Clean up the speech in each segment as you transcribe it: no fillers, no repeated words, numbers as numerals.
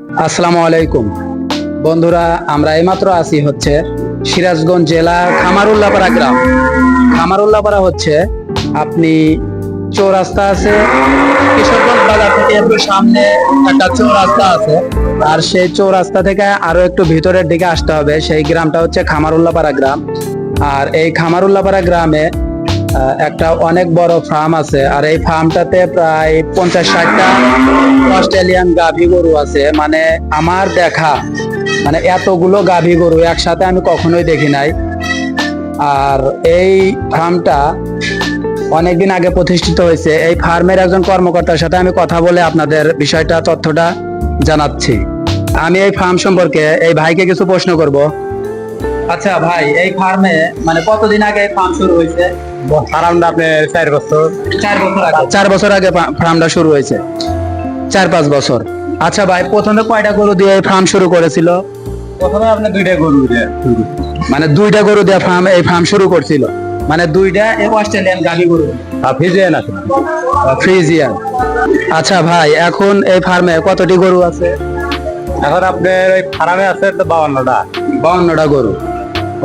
আসসালামু আলাইকুম বন্ধুরা, আমরা এইমাত্র আছি হচ্ছে সিরাজগঞ্জ জেলার খামারুল্লাহপাড়া গ্রাম। খামারুল্লাহপাড়া হচ্ছে আপনি চৌরাস্তা আছে, কিশোরগঞ্জ বাজার থেকে একটু সামনে একটা চৌরাস্তা আছে, আর সেই চৌরাস্তা থেকে আরো একটু ভিতরের দিকে আসতে হবে। সেই গ্রামটা হচ্ছে খামারুল্লাহপাড়া গ্রাম। আর এই খামারুল্লাহপাড়া গ্রামে একটা অনেক বড় ফার্ম আছে, আর এই ফার্মটাতে প্রায় 50-60টা অস্ট্রেলিয়ান গাভী গরু আছে। মানে আমার দেখা, মানে এতগুলো গাভী গরু একসাথে আমি কখনোই দেখি নাই। আর এই ফার্মটা অনেকদিন আগে প্রতিষ্ঠিত হয়েছে। এই ফার্মের একজন কর্মকর্তার সাথে আমি কথা বলে আপনাদের বিষয়টা, তথ্যটা জানাচ্ছি। আমি এই ফার্ম সম্পর্কে এই ভাইকে কিছু প্রশ্ন করব। আচ্ছা ভাই, এই ফার্মে মানে কতদিন আগে এই ফার্ম শুরু হয়েছে? ফার্মটা আপনি 4 বছর। 4 বছর আগে ফার্মটা শুরু হয়েছে, 4-5 বছর। আচ্ছা ভাই, প্রথমে কয়টা গরু দিয়ে এই ফার্ম শুরু করেছিল? প্রথমে আপনি 2টা গরু দিয়ে মানে 2টা গরু দিয়ে এই ফার্ম শুরু করছিল, মানে 2টা অস্ট্রেলিয়ান গাভী গরু, ফিজিয়ান আছে। ফ্রিজিয়ান। আচ্ছা ভাই, এখন এই ফার্মে কতটি গরু আছে? এখন আপনার ওই ফার্মে আছে তো 52টা। 52টা গরু।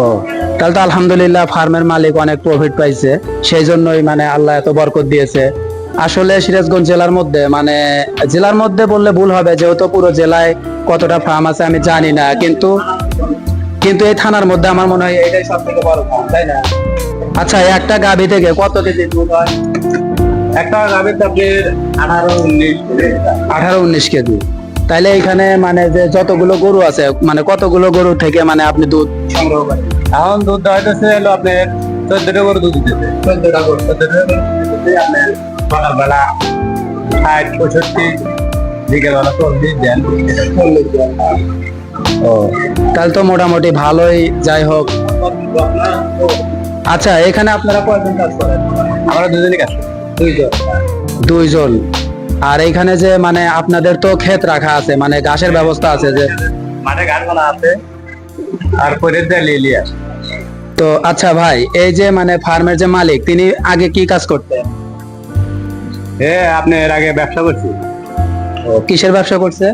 ও, তাহলে তো আলহামদুলিল্লাহ ফার্মের মালিক অনেক প্রফিট পাইছে, সেই জন্যই মানে আল্লাহ এত বরকত দিয়েছে। আসলে সিরাজগঞ্জ জেলার মধ্যে, মানে জেলার মধ্যে বললে ভুল হবে, যেহেতু পুরো জেলায় কতটা ফার্ম আছে আমি জানি না, কিন্তু এই থানার মধ্যে আমার মনে হয় এটাই সব থেকে বড় ফার্ম, তাই না? আচ্ছা, একটা গাভী থেকে কত কেজি দুধ হয়? একটা গাভীতে আপনার 18-19 কেজি। তাইলে এখানে মানে যে যতগুলো গরু আছে, মানে কতগুলো গরু থেকে মানে আপনি দুধ সংগ্রহ করেন? এখন দুধ দেওয়া হইতেছে হলো আপনার 14টা গরু দুধ দিতেছে। 14টা গরু। 14টা গরু দিতেছে আপনার সকালবেলা 60-65, বিকেলবেলা 40 দেন। ও, তাহলে তো মোটামুটি ভালোই। যাই হোক, আচ্ছা এখানে আপনারা কয়জন কাজ করেন? আমরা দুজনই কাজ করি। 2 জন। আর এইখানে যে মানে আপনাদের তো ক্ষেত রাখা আছে, মানে ঘাসের ব্যবস্থা আছে যে মাঠে ঘাস বানা আছে আর পরে লিয়ে আছে। তো আচ্ছা ভাই, এই যে মানে ফার্মের যে মালিক, তিনি আগে কি কাজ করতেন? আপনি এর আগে ব্যবসা করছি। কিসের ব্যবসা করছে?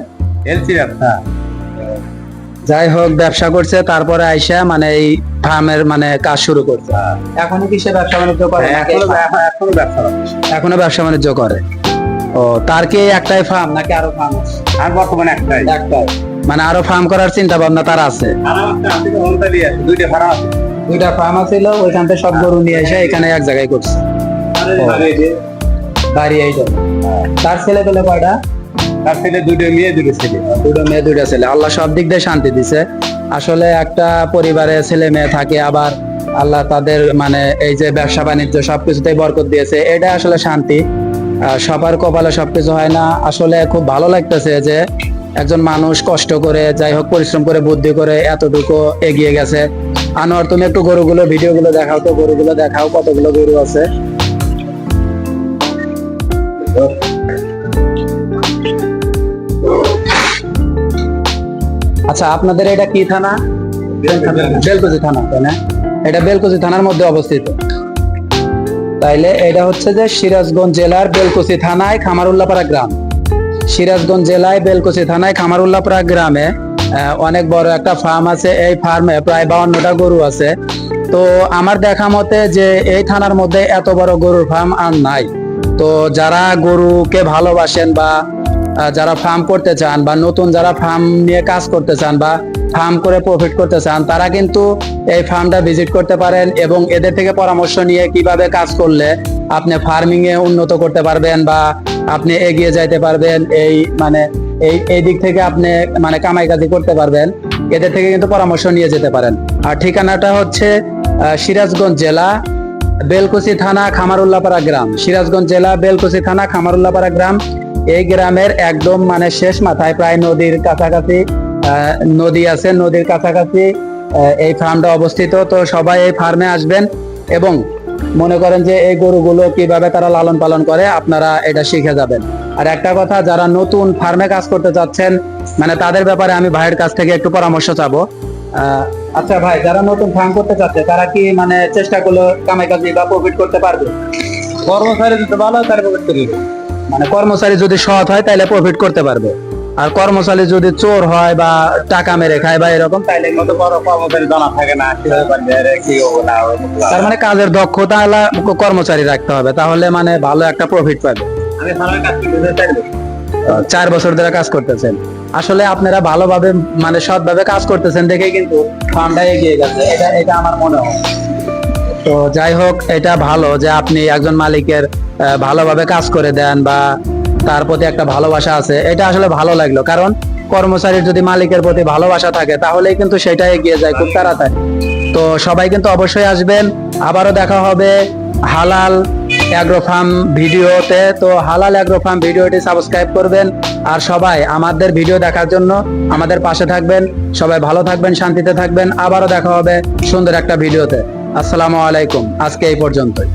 এলসি ব্যবসা। যাই হোক, ব্যবসা করছে, তারপরে আইসা মানে এই ফার্মের মানে কাজ শুরু করছে। এখনো কিসের ব্যবসা বাণিজ্য করে? এখনো ব্যবসা করছি। এখনো ব্যবসা বাণিজ্য করে। ও, তার কি একটাই ফার্ম নাকি আরো ফার্ম আছে? আর বর্তমানে একটাই। মানে আরো ফার্ম করার চিন্তা ভাবনা তার আছে? 2টা ফার্ম আছে। 2টা ফার্ম ছিল, ওইখান থেকে সব গরু নিয়ে এসে এখানে এক জায়গায় করছে। বাড়ি এই তো। তার ছেলে পেলে কয়টা? তার ছেলে 2টা মেয়ে 2টা ছেলে। 2টা মেয়ে 2টা ছেলে। আল্লাহ সব দিক দিয়ে শান্তি দিছে। আসলে একটা পরিবারে ছেলে মেয়ে থাকে, আবার আল্লাহ তাদের মানে এই যে ব্যবসা বাণিজ্য সবকিছুতেই বরকত দিয়েছে, এটা আসলে শান্তি। সবার কপালে সবকিছু হয় না। আসলে খুব ভালো লাগতেছে যে একজন মানুষ কষ্ট করে, যাই হোক পরিশ্রম করে, বুদ্ধি করে এতটুকু এগিয়ে গেছে। আনোয়ার, তুমি একটু গরুগুলো ভিডিওগুলো দেখাও তো, গরুগুলো দেখাও কতগুলো গরু আছে। আচ্ছা, আপনাদের এটা কি থানা? বেলকুচি থানা, তাই না? এটা বেলকুচি থানার মধ্যে অবস্থিত। তাইলে এটা হচ্ছে যে সিরাজগঞ্জ জেলার বেলকুচি থানায় খামারুল্লাহপাড়া গ্রাম। সিরাজগঞ্জ জেলায় বেলকুচি থানায় খামারুল্লাহপাড়া গ্রামে অনেক বড় একটা ফার্ম আছে। এই ফার্মে প্রায় 52টা গরু আছে। তো আমার দেখা মতে যে এই থানার মধ্যে এত বড় গরুর ফার্ম আর নাই। তো যারা গরুকে ভালোবাসেন বা যারা ফার্ম করতে চান, বা নতুন যারা ফার্ম নিয়ে কাজ করতে চান বা ফার্ম করে প্রফিট করতে চান, তারা কিন্তু এই ফার্মটা ভিজিট করতে পারেন এবং এদের থেকে পরামর্শ নিয়ে কিভাবে কাজ করলে আপনি ফার্মিং এ উন্নত করতে পারবেন বা আপনি এগিয়ে যাইতে পারবেন, এই মানে এই দিক থেকে আপনি মানে কামাই কাজি করতে পারবেন, এদের থেকে কিন্তু পরামর্শ নিয়ে যেতে পারেন। আর ঠিকানাটা হচ্ছে সিরাজগঞ্জ জেলা বেলকুচি থানা খামারুল্লাহপাড়া গ্রাম। সিরাজগঞ্জ জেলা বেলকুচি থানা খামারুল্লাহপাড়া গ্রাম। এই গ্রামের একদম মানে শেষ মাথায়, প্রায় নদীর কাছাকাছি, নদী আছে, নদীর কাছাকাছি এই ফার্মটা অবস্থিত। তো সবাই এই ফার্মে আসবেন এবং মনে করেন যে এই গরুগুলো কিভাবে তারা লালন পালন করে, আপনারা এটা শিখে যাবেন। আর একটা কথা, যারা নতুন ফার্মে কাজ করতে চাচ্ছেন, মানে তাদের ব্যাপারে আমি ভাইয়ের কাছ থেকে একটু পরামর্শ চাবো। আচ্ছা ভাই, যারা নতুন ফার্ম করতে চাচ্ছে তারা কি মানে চেষ্টা করলে কামাই কাজি বা প্রফিট করতে পারবে? কর্মচারী যদি ভালো হয় তার প্রফিট করবে। মানে কর্মচারী যদি সৎ হয় তাহলে প্রফিট করতে পারবে। আর কর্মচারী যদি চোর হয় বা টাকা মেরে খায় বা এরকম, তাইলে মতো বড় কর্মচারী জানা থাকে না কিভাবে পারবে কি হবে না হবে। তার মানে কাজের দক্ষতা আলা কর্মচারী রাখতে হবে, তাহলে মানে ভালো একটা প্রফিট পাবে। আমি ফার্মে কাজ করতে 4 বছর ধরে কাজ করতেছেন, আসলে আপনারা ভালোভাবে মানে সৎভাবে কাজ করতেছেন দেখেই কিন্তু ফার্মটা এগিয়ে গেছে, এটা এটা আমার মনে হয়। তো যাই হোক, এটা ভালো যে আপনি একজন মালিকের ভালোভাবে কাজ করে দেন বা তার প্রতি একটা ভালোবাসা আছে, এটা আসলে ভালো লাগলো। কারণ কর্মচারীর যদি মালিকের প্রতি ভালোবাসা থাকে তাহলেই কিন্তু সেটা এগিয়ে যায় খুব তাড়াতাড়ি। তো সবাই কিন্তু অবশ্যই আসবেন, আবারও দেখা হবে হালাল অ্যাগ্রো ফার্ম ভিডিওতে। তো হালাল অ্যাগ্রো ফার্ম ভিডিওটি সাবস্ক্রাইব করবেন, আর সবাই আমাদের ভিডিও দেখার জন্য আমাদের পাশে থাকবেন। সবাই ভালো থাকবেন, শান্তিতে থাকবেন, আবারও দেখা হবে সুন্দর একটা ভিডিওতে। আসসালামু আলাইকুম, আজকে এই পর্যন্তই।